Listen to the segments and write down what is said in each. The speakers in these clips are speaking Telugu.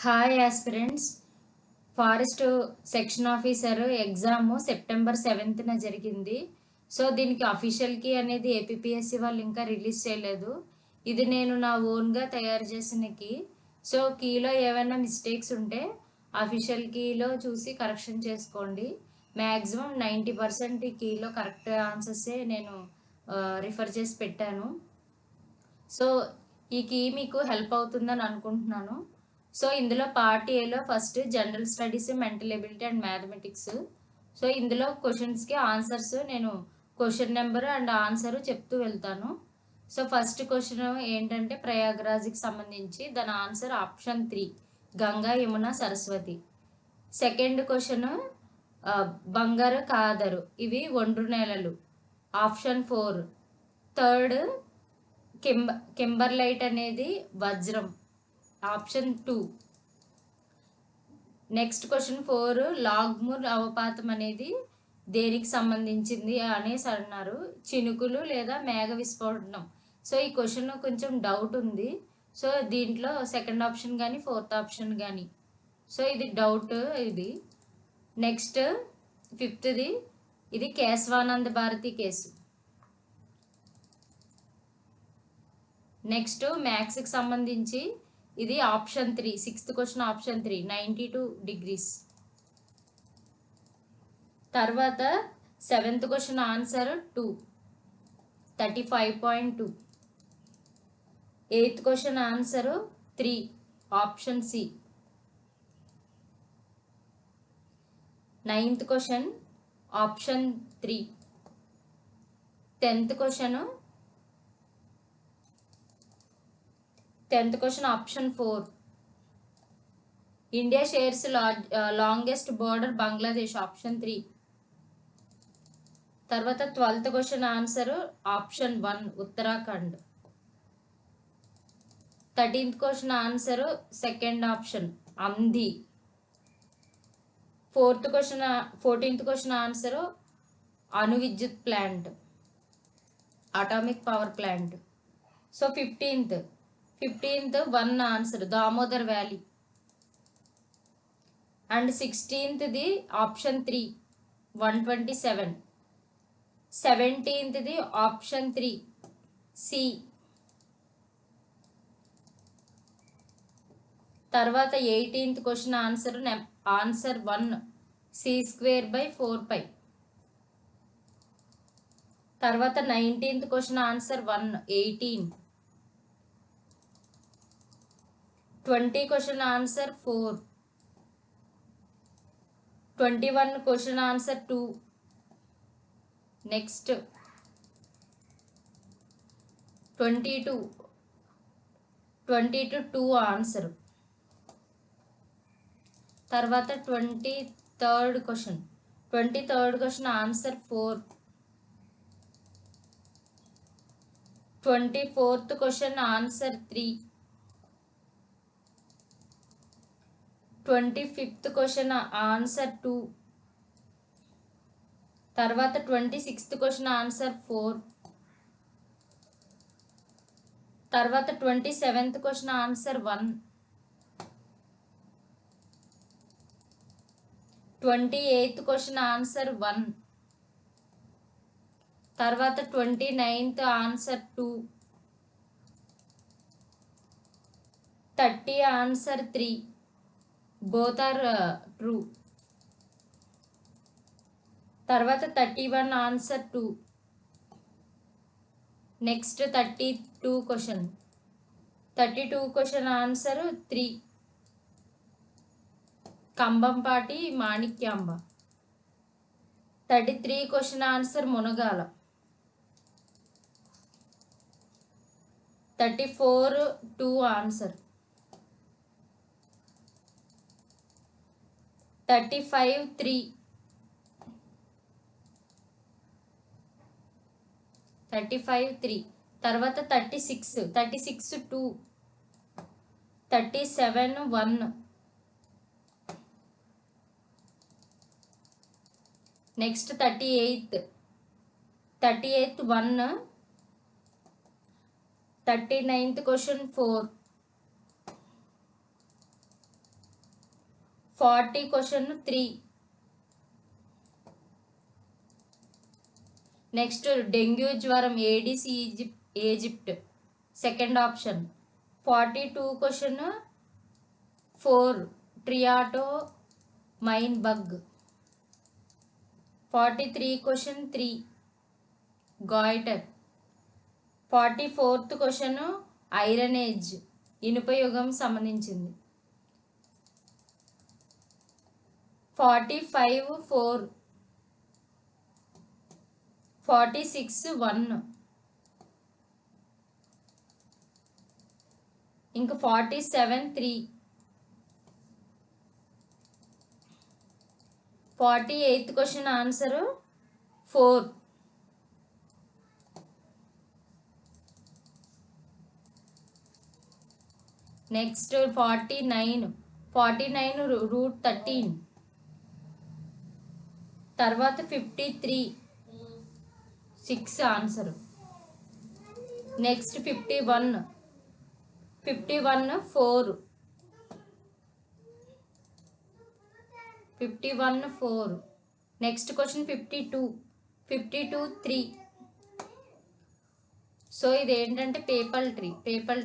Hi aspirants. Forest section officer exam September 7న జరిగింది. సో దీనికి అఫీషియల్ కీ అనేది ఏపీపీఎస్సీ వాళ్ళు ఇంకా రిలీజ్ చేయలేదు. ఇది నేను నా ఓన్గా తయారు చేసిన కీ. సో కీలో ఏమైనా మిస్టేక్స్ ఉంటే అఫీషియల్ కీలో చూసి కరెక్షన్ చేసుకోండి. మ్యాక్సిమం 90% ఈ కీలో కరెక్ట్ ఆన్సర్సే నేను రిఫర్ చేసి పెట్టాను. సో ఈ కీ మీకు హెల్ప్ అవుతుందని అనుకుంటున్నాను. సో ఇందులో పార్ట్ ఏలో first general studies, mental ability and mathematics. So ఇందులో క్వశ్చన్స్కి ఆన్సర్స్ నేను క్వశ్చన్ నెంబర్ అండ్ ఆన్సర్ చెప్తూ వెళ్తాను. సో ఫస్ట్ క్వశ్చన్ ఏంటంటే ప్రయాగ్రాజ్కి సంబంధించి దాని answer option 3 Ganga, Yamuna, Saraswati. Second question బంగారు కాదరు, ఇవి ఒండ్రు నేలలు, ఆప్షన్ 4. థర్డ్ కింబర్లైట్ అనేది వజ్రం, ఆప్షన్ 2. నెక్స్ట్ క్వశ్చన్ 4 లాగ్మూర్ అవపాతం అనేది దేనికి సంబంధించింది అనేసి అన్నారు. చినుకులు లేదా మేఘ విస్ఫోటనం. సో ఈ క్వశ్చన్ కొంచెం డౌట్ ఉంది. సో దీంట్లో సెకండ్ ఆప్షన్ కానీ ఫోర్త్ ఆప్షన్ కానీ. సో ఇది డౌట్ ఇది. నెక్స్ట్ 5th ఇది కేశవానంద భారతి కేసు. నెక్స్ట్ మ్యాథ్స్కి సంబంధించి ఇది option 3 6th question option 3 92 degrees. తర్వాత 7th క్వశ్చన్ ఆన్సర్ 2 35.2. 8th క్వశ్చన్ answer 3 option C. 9th question option 3. 10th question option 4. India shares longest border Bangladesh, option 3. తర్వాత 12th question answer option 1 Uttarakhand. 13th question answer second option అంధి. 14th క్వశ్చన్ ఆన్సర్ అణు విద్యుత్ plant, atomic power plant. So 15th 1 answer Damodar valley. And 16th option 3 127. 17th option 3 సి. తర్వాత 18th క్వశ్చన్ ఆన్సర్ 1 c²/4π. తర్వాత 19th question answer 1 18. 20 question answer 4. 21 question answer 2. Next 22 2 answer. తర్వాత 23rd question answer 4. 24th question answer 3. 25th question answer 2. తర్వాత 26th క్వశ్చన్ ఆన్సర్ 4. తర్వాత 27th question answer 1. 28th question answer 1. తర్వాత 29th answer 2. 30 answer 3. Both are true. తర్వాత 31 answer 2. Next 32 question answer 3 Kambampati Manikyamba. 33 question answer Munagala. 34 2 answer. 35 3. 35 3. తర్వాత 36 2. 37 1. Next 38 1. 39th question 4. 40 question 3. Next dengue జ్వరం aedes aegypti second option. 42 question 4 triatomine bug. 43 question 3 goitre. 44th question iron age ఇనుప యుగం సంబంధించింది. 45 4. 46 1. ఇంకా 47 3. 48th question answer 4. Next 49 route 13. తర్వాత 53 6 answer. Next 51 4. 51 4. Next question 52 3. So ఇది ఏంటంటే peepal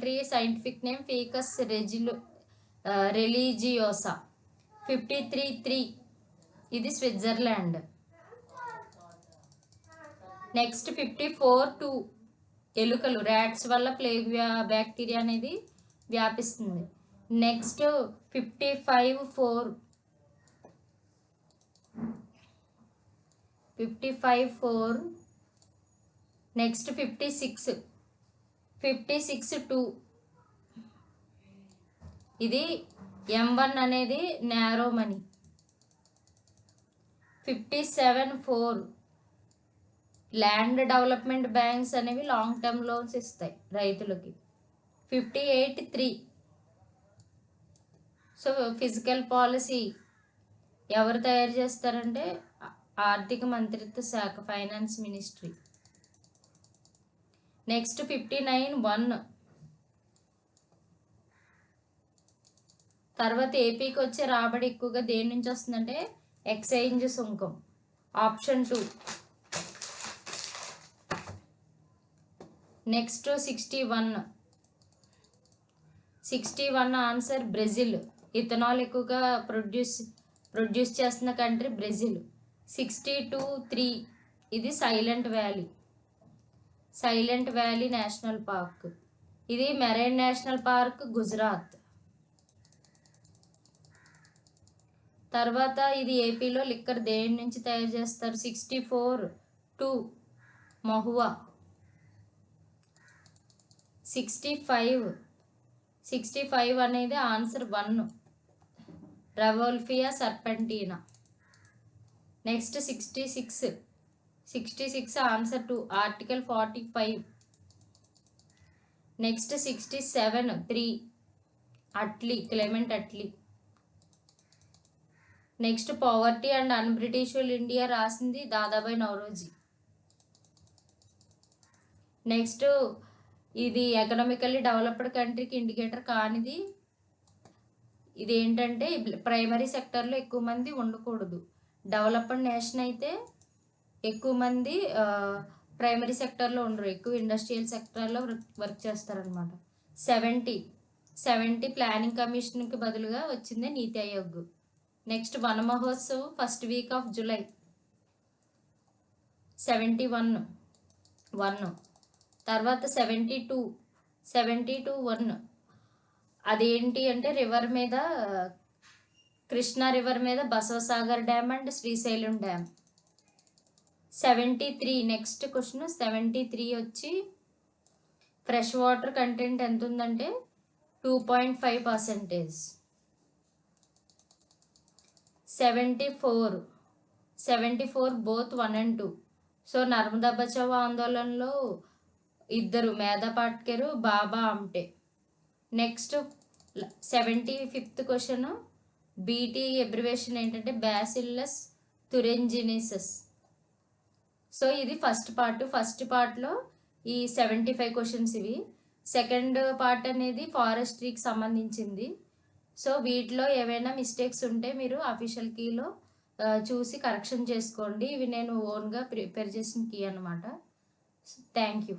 tree scientific name ficus religiosa. 53 3. ఇది స్విట్జర్లాండ్. నెక్స్ట్ 54 2. ఎలుకలు ర్యాట్స్ వల్ల ప్లేగ్ బ్యాక్టీరియా అనేది వ్యాపిస్తుంది. నెక్స్ట్ 55 4. 55 4. నెక్స్ట్ 56 2. ఇది M1 అనేది narrow money. 57 4. Land development banks అనేవి లాంగ్ టర్మ్ లోన్స్ ఇస్తాయి రైతులకి. 58 3. సో ఫిజికల్ పాలసీ ఎవరు తయారు చేస్తారంటే ఆర్థిక మంత్రిత్వ శాఖ, ఫైనాన్స్ మినిస్ట్రీ. నెక్స్ట్ 59 1. తర్వాత ఏపీకి వచ్చే రాబడి ఎక్కువగా దేని నుంచి వస్తుందంటే ఎక్సైజ్ సుంకం. Option 2. Next 61 answer Brazil. Ethanol ఎక్కువగా ప్రొడ్యూస్ చేస్తున్న కంట్రీ బ్రెజిల్. 62 3. ఇది సైలెంట్ వ్యాలీ నేషనల్ పార్క్. ఇది మెరైన్ నేషనల్ పార్క్ గుజరాత్. తర్వాత ఇది ఏపీలో లిక్కర్ దేని నుంచి తయారు చేస్తారు? 64 2 మహువా. 65 అనేది answer 1 rauwolfia serpentina. Next 66 answer 2 article 45. Next 67 3 Attlee Clement Attlee. Next poverty and un British India రాసింది దాదాబాయి నౌరోజీ. నెక్స్ట్ ఇది ఎకనామికల్లీ డెవలప్డ్ కంట్రీకి ఇండికేటర్ కానిది. ఇది ఏంటంటే ప్రైమరీ సెక్టర్లో ఎక్కువ మంది ఉండకూడదు. డెవలప్డ్ నేషన్ అయితే ఎక్కువ మంది ప్రైమరీ సెక్టర్లో ఉండరు, ఎక్కువ ఇండస్ట్రియల్ సెక్టర్లో వర్క్ చేస్తారనమాట. 70 ప్లానింగ్ కమిషన్కి బదులుగా వచ్చిందే నీతి ఆయోగ్. నెక్స్ట్ వన Mahotsav first week off July. 71 1. తర్వాత 72 1. అదేంటి అంటే రివర్ మీద, కృష్ణా రివర్ మీద Basavasagar dam and Srisailam dam. 73 next question 73 వచ్చి ఫ్రెష్ వాటర్ కంటెంట్ ఎంత ఉందంటే 2.5%. 74 both 1 and 2. So Narmada Bachao ఆందోళనలో ఇద్దరు, Medha Patkar, Baba Amte. Next 75th question BT abbreviation ఏంటంటే బ్యాసిల్లస్ తురెంజినిసస్. సో ఇది ఫస్ట్ పార్ట్లో ఈ 75 క్వశ్చన్స్ ఇవి. సెకండ్ పార్ట్ అనేది ఫారెస్ట్రీకి సంబంధించింది. సో, వీటిలో ఏవైనా మిస్టేక్స్ ఉంటే మీరు అఫీషియల్ కీలో చూసి కరెక్షన్ చేసుకోండి. ఇవి నేను ఓన్‌గా ప్రిపేర్ చేసిన కీ అనమాట. Thank you.